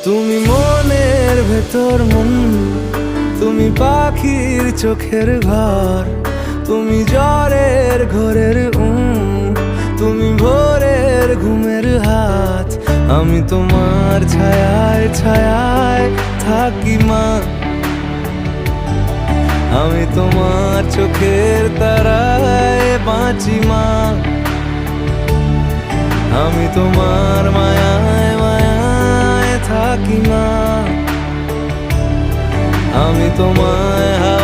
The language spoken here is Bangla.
তুমি মনের ভেতর মন, তুমি পাখির চোখের ঘর, তুমি জ্বরের ঘোরের তুমি ভোরের ঘুমের হাত। আমি তোমার ছায়ায় ছায়ায় থাকি মা, আমি তোমার চোখের তারায় বাঁচি মা, আমি তোমার মায়ায় মায়ায় থাকি মা, আমি তোমায়